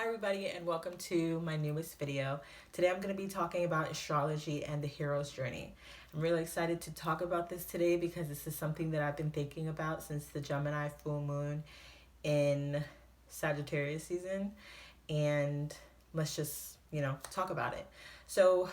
Hi everybody and welcome to my newest video. Today I'm going to be talking about astrology and the hero's journey. I'm really excited to talk about this today because this is something that I've been thinking about since the Gemini full moon in Sagittarius season, and let's just, talk about it. So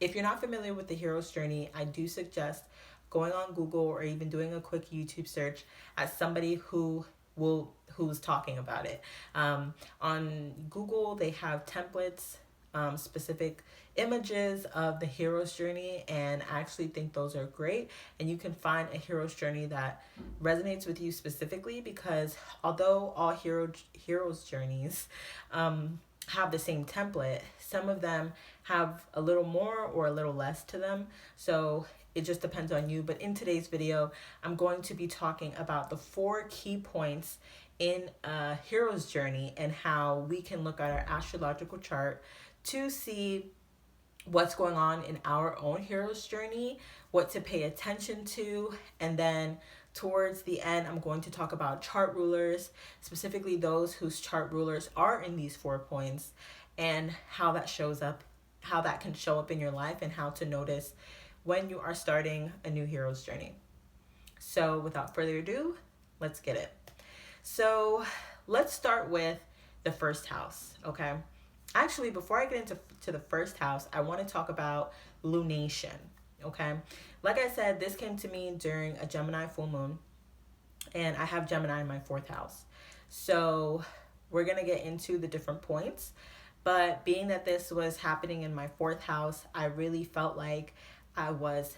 if you're not familiar with the hero's journey, I do suggest going on Google or even doing a quick YouTube search as somebody who's talking about it. On Google, they have templates, specific images of the hero's journey, and I actually think those are great. And you can find a hero's journey that resonates with you specifically, because although all hero's journeys have the same template, some of them have a little more or a little less to them. So it just depends on you. But in today's video, I'm going to be talking about the 4 key points in a hero's journey and how we can look at our astrological chart to see what's going on in our own hero's journey, what to pay attention to, and then towards the end, I'm going to talk about chart rulers, specifically those whose chart rulers are in these 4 points, and how that shows up, how that can show up in your life, and how to notice when you are starting a new hero's journey. So without further ado, let's get it. So let's start with the first house, okay? Actually, before I get into the first house, I want to talk about lunation, okay? Like I said, this came to me during a Gemini full moon, and I have Gemini in my 4th house. So we're going to get into the different points, but being that this was happening in my 4th house, I really felt like I was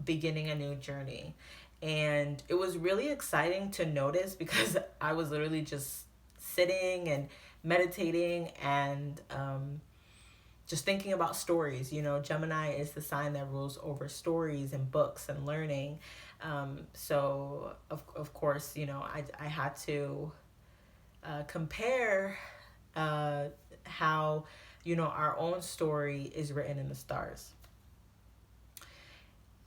beginning a new journey. And it was really exciting to notice because I was literally just sitting and meditating and just thinking about stories. You know, Gemini is the sign that rules over stories and books and learning. So, of course, I had to compare how, our own story is written in the stars.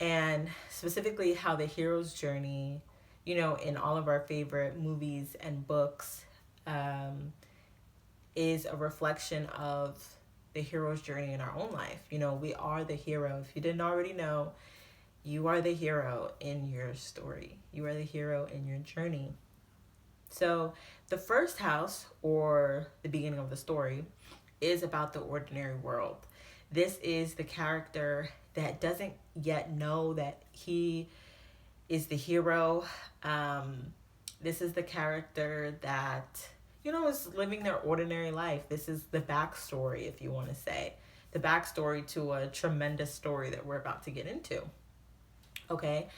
And specifically how the hero's journey, in all of our favorite movies and books, is a reflection of the hero's journey in our own life. We are the hero. If you didn't already know, you are the hero in your story. You are the hero in your journey. So the first house, or the beginning of the story, is about the ordinary world. This is the character that doesn't yet know that he is the hero. This is the character that, is living their ordinary life. This is the backstory, if you want to say. The backstory to a tremendous story that we're about to get into. Okay?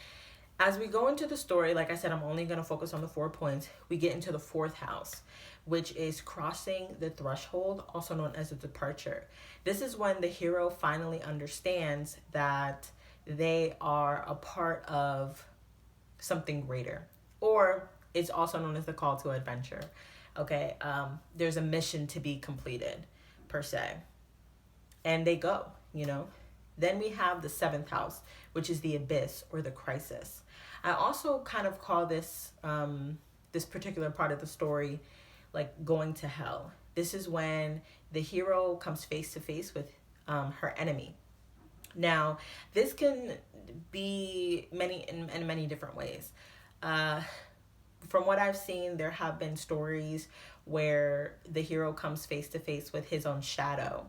As we go into the story, like I said, I'm only going to focus on the 4 points. We get into the 4th house, which is crossing the threshold, also known as a departure. This is when the hero finally understands that they are a part of something greater, or it's also known as the call to adventure. Okay, there's a mission to be completed, per se, and they go. Then we have the 7th house, which is the abyss or the crisis. I also kind of call this this particular part of the story like going to hell. This is when the hero comes face to face with her enemy. Now, this can be in many different ways. From what I've seen, there have been stories where the hero comes face to face with his own shadow,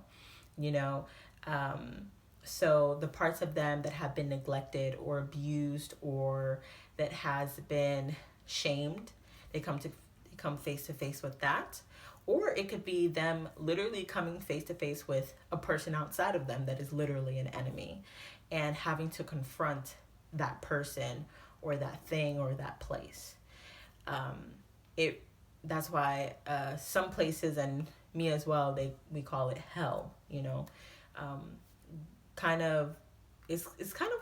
so the parts of them that have been neglected or abused or that has been shamed, they come face to face with that. Or it could be them literally coming face to face with a person outside of them that is literally an enemy, and having to confront that person or that thing or that place. That's why some places, and me as well, we call it hell. It's kind of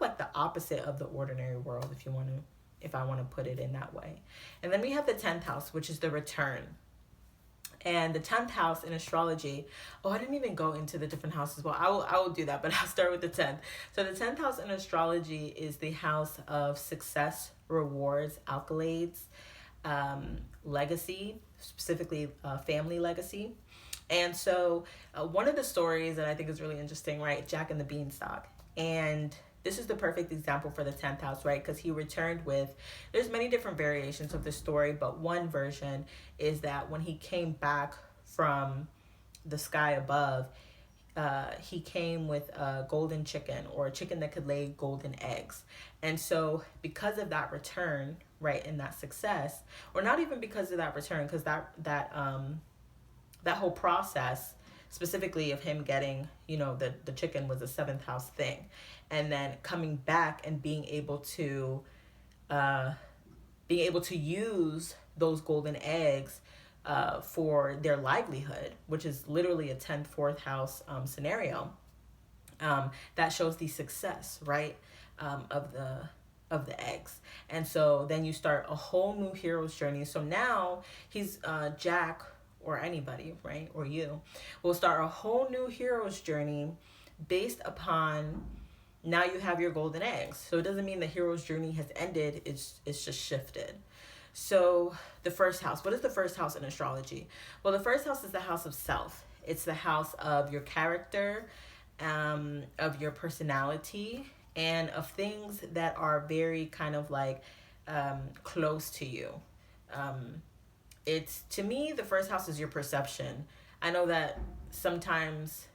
like the opposite of the ordinary world, if I want to put it in that way. And then we have the 10th house, which is the return. And the 10th house in astrology, I didn't even go into the different houses. Well, I will do that, but I'll start with the 10th. So the 10th house in astrology is the house of success, rewards, accolades, legacy, specifically family legacy. And so one of the stories that I think is really interesting, right? Jack and the Beanstalk. And this is the perfect example for the 10th house, right? Because he returned with, there's many different variations of the story, but one version is that when he came back from the sky above, he came with a golden chicken, or a chicken that could lay golden eggs. And so because of that return, right, and that success, or not even because of that return, because that whole process specifically of him getting, the chicken was a 7th house thing, and then coming back and uh being able to use those golden eggs for their livelihood, which is literally a 10th, 4th house scenario. That shows the success, right, of the eggs. And so then you start a whole new hero's journey. So now he's Jack, or anybody, right, or you, will start a whole new hero's journey based upon, now you have your golden eggs. So it doesn't mean the hero's journey has ended, it's just shifted. So the first house, what is the first house in astrology? Well, the first house is the house of self. It's the house of your character, of your personality, and of things that are very kind of like close to you. It's, to me, the first house is your perception. I know that sometimes,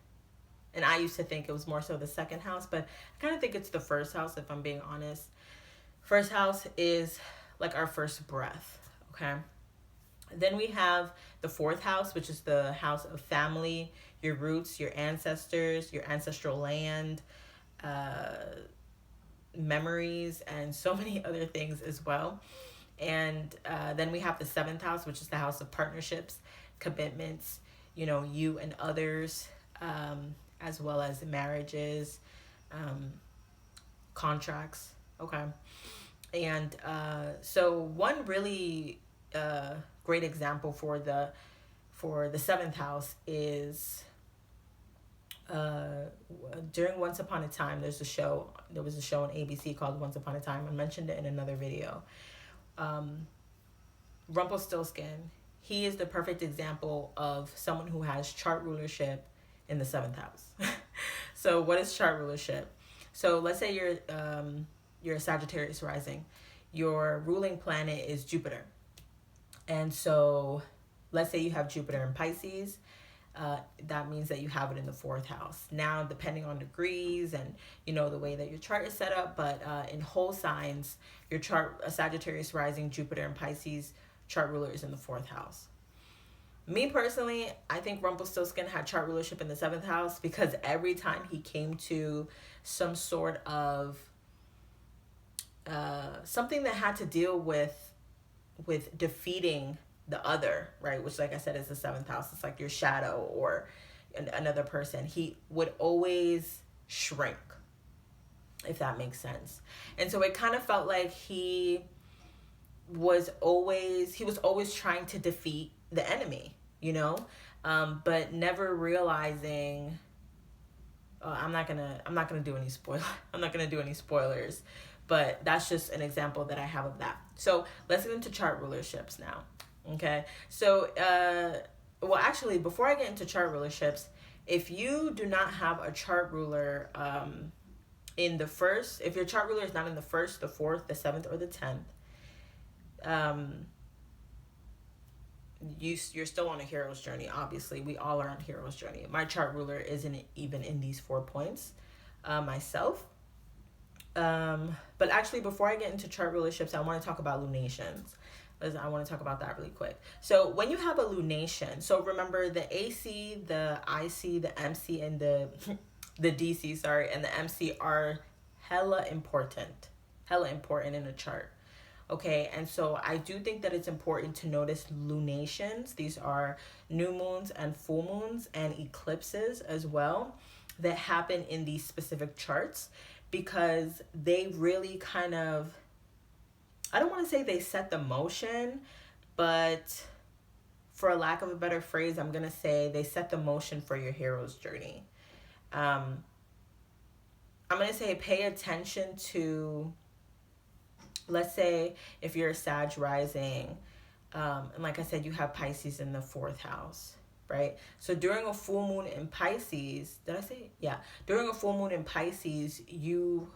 and I used to think it was more so the second house, but I kind of think it's the first house, if I'm being honest. First house is like our first breath, okay? Then we have the 4th house, which is the house of family, your roots, your ancestors, your ancestral land, memories, and so many other things as well. And then we have the 7th house, which is the house of partnerships, commitments, you and others, as well as marriages, contracts, okay? And so one really great example for the 7th house is during Once Upon a Time. There was a show on ABC called Once Upon a Time. I mentioned it in another video. Rumpelstiltskin, he is the perfect example of someone who has chart rulership in the 7th house. So what is chart rulership? So let's say you're a Sagittarius rising. Your ruling planet is Jupiter. And so let's say you have Jupiter in Pisces. That means that you have it in the 4th house. Now, depending on degrees and, the way that your chart is set up, but in whole signs, your chart, a Sagittarius rising, Jupiter and Pisces, chart ruler is in the 4th house. Me personally, I think Rumpelstiltskin had chart rulership in the 7th house because every time he came to some sort of something that had to deal with defeating the other, right, which, like I said, is the 7th house. It's like your shadow or another person. He would always shrink, if that makes sense. And so it kind of felt like he was always trying to defeat the enemy, but never realizing. I'm not gonna do any spoilers, but that's just an example that I have of that. So let's get into chart rulerships now. Okay, so well, actually, before I get into chart rulerships, if you do not have a chart ruler in the first, if your chart ruler is not in the 1st, the 4th, the 7th, or the 10th, you're still on a hero's journey. Obviously, we all are on a hero's journey. My chart ruler isn't even in these 4 points myself. But actually, before I get into chart rulerships, I want to talk about lunations. I want to talk about that really quick. So when you have a lunation, so remember the AC, the IC, the MC, and the DC, and the MC are hella important in a chart. Okay, and so I do think that it's important to notice lunations. These are new moons and full moons and eclipses as well that happen in these specific charts, because they really kind of, I don't want to say they set the motion, but for a lack of a better phrase, I'm going to say they set the motion for your hero's journey. I'm going to say pay attention to, let's say if you're a Sag rising, and like I said, you have Pisces in the 4th house. right? So during a full moon in Pisces, did I say it? Yeah. During a full moon in Pisces, you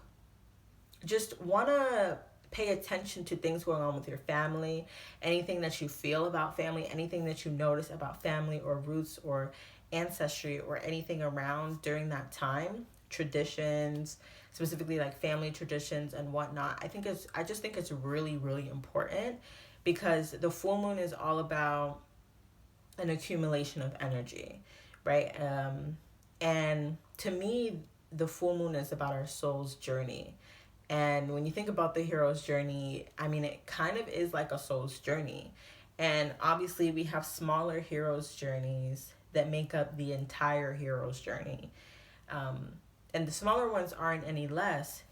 just want to pay attention to things going on with your family, anything that you feel about family, anything that you notice about family or roots or ancestry or anything around during that time, traditions, specifically like family traditions and whatnot. I just think it's really, really important because the full moon is all about an accumulation of energy, right? And to me, the full moon is about our soul's journey. And when you think about the hero's journey, I mean, it kind of is like a soul's journey. And obviously, we have smaller hero's journeys that make up the entire hero's journey. Um, and the smaller ones aren't any less,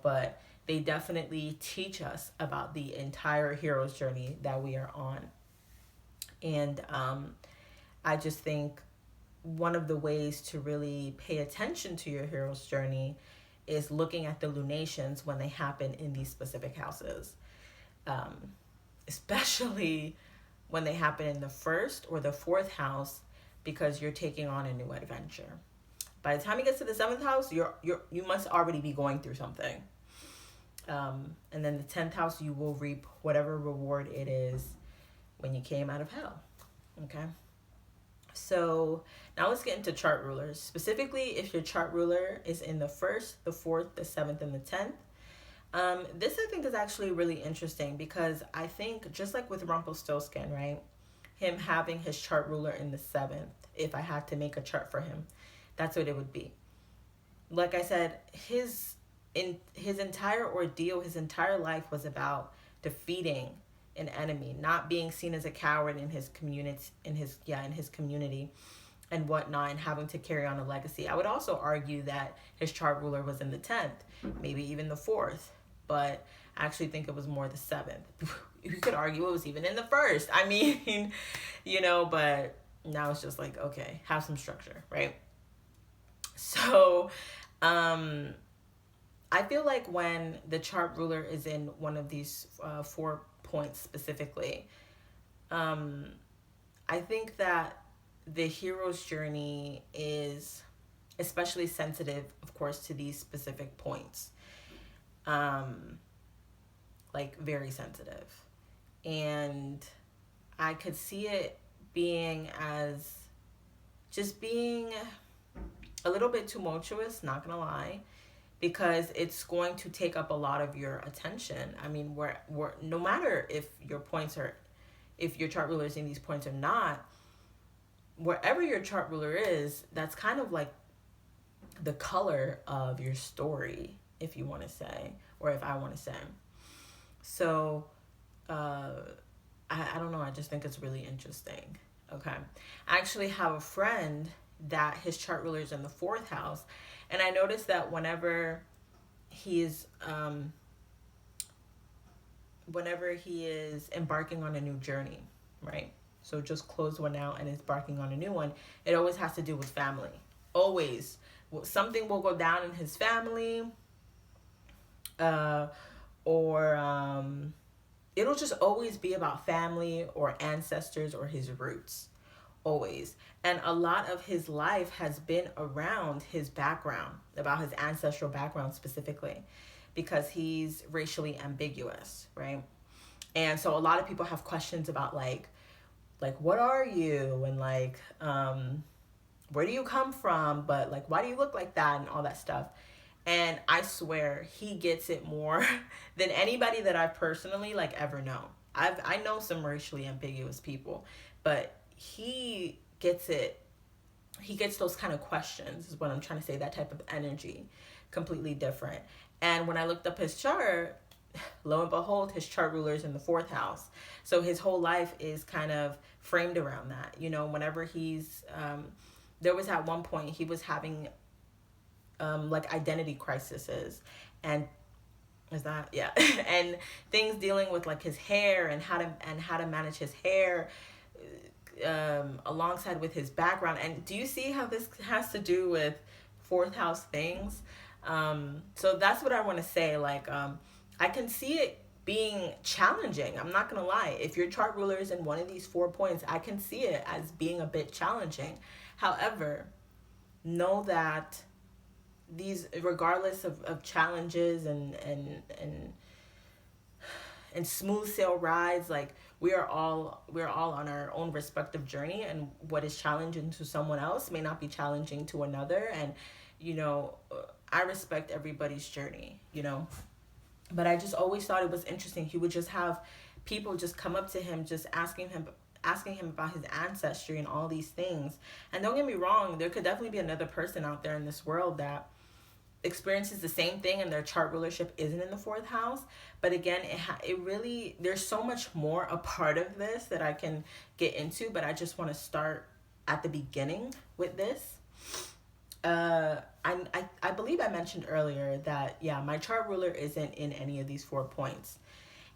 but they definitely teach us about the entire hero's journey that we are on. And I just think one of the ways to really pay attention to your hero's journey is looking at the lunations when they happen in these specific houses, um, especially when they happen in the first or the fourth house, because you're taking on a new adventure. By the time you get to the seventh house, you must already be going through something. And then the 10th house, you will reap whatever reward it is when you came out of hell. Okay. So now let's get into chart rulers. Specifically, if your chart ruler is in the first, the fourth, the seventh, and the 10th. This I think is actually really interesting because I think just like with Rumpelstiltskin, right? Him having his chart ruler in the seventh, if I had to make a chart for him, that's what it would be. Like I said, his entire ordeal, his entire life was about defeating an enemy, not being seen as a coward in his community, in his community and whatnot, and having to carry on a legacy. I would also argue that his chart ruler was in the 10th, maybe even the 4th, but I actually think it was more the 7th. You could argue it was even in the 1st. I mean, but now it's just like, okay, have some structure, right? So, I feel like when the chart ruler is in one of these 4 points specifically, I think that the hero's journey is especially sensitive, of course, to these specific points. Like very sensitive. And I could see it being a little bit tumultuous, not gonna lie, because it's going to take up a lot of your attention. I mean, we're no matter if your chart ruler is in these points or not, wherever your chart ruler is, that's kind of like the color of your story, if you want to say, or if I want to say. So, I don't know. I just think it's really interesting. Okay. I actually have a friend that his chart ruler is in the 4th house. And I noticed that whenever he is embarking on a new journey, right? So just closed one out and is embarking on a new one, it always has to do with family. Always. Something will go down in his family, or it'll just always be about family or ancestors or his roots. Always. And a lot of his life has been around his background, about his ancestral background specifically, because he's racially ambiguous, right? And so a lot of people have questions about like what are you, and where do you come from, but like why do you look like that, and all that stuff. And I swear he gets it more than anybody that I've personally ever known. I know some racially ambiguous people, but he gets it. He gets those kind of questions, is what I'm trying to say, that type of energy, completely different. And when I looked up his chart, lo and behold, his chart ruler is in the 4th house. So his whole life is kind of framed around that. Whenever he's, there was at one point he was having identity crises, and and things dealing with his hair and how to manage his hair, alongside with his background. And do you see how this has to do with 4th house things? So that's what I want to say. I can see it being challenging. I'm not gonna lie. If your chart ruler is in one of these 4 points, I can see it as being a bit challenging. However, know that these, regardless of challenges and smooth sail rides, like we're all on our own respective journey, and what is challenging to someone else may not be challenging to another. And you know, I respect everybody's journey, but I just always thought it was interesting. He would just have people just come up to him, just asking him about his ancestry and all these things. And don't get me wrong, there could definitely be another person out there in this world that experiences the same thing and their chart rulership isn't in the fourth house. But again, it really, there's so much more a part of this that I can get into, but I just want to start at the beginning with this. I believe I mentioned earlier that, yeah, my chart ruler isn't in any of these 4 points.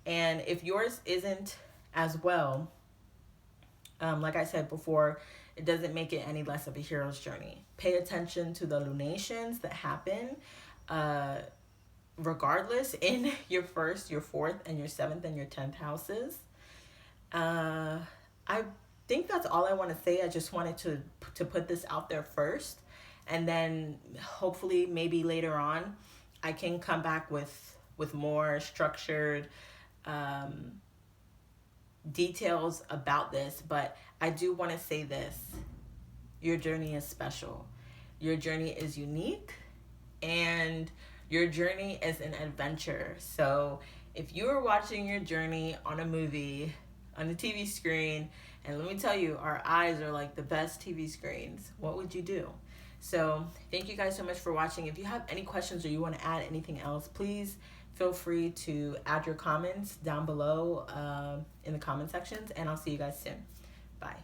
And if yours isn't as well, like I said before, it doesn't make it any less of a hero's journey. Pay attention to the lunations that happen, regardless, in your first, your fourth, and your seventh, and your 10th houses. I think that's all I want to say. I just wanted to put this out there first, and then hopefully maybe later on I can come back with more structured details about this. But I do want to say this: your journey is special, your journey is unique, and your journey is an adventure. So if you are watching your journey on a movie, on the TV screen, and let me tell you, our eyes are like the best TV screens, what would you do? So thank you guys so much for watching. If you have any questions or you want to add anything else, please feel free to add your comments down below in the comment sections, and I'll see you guys soon. Bye.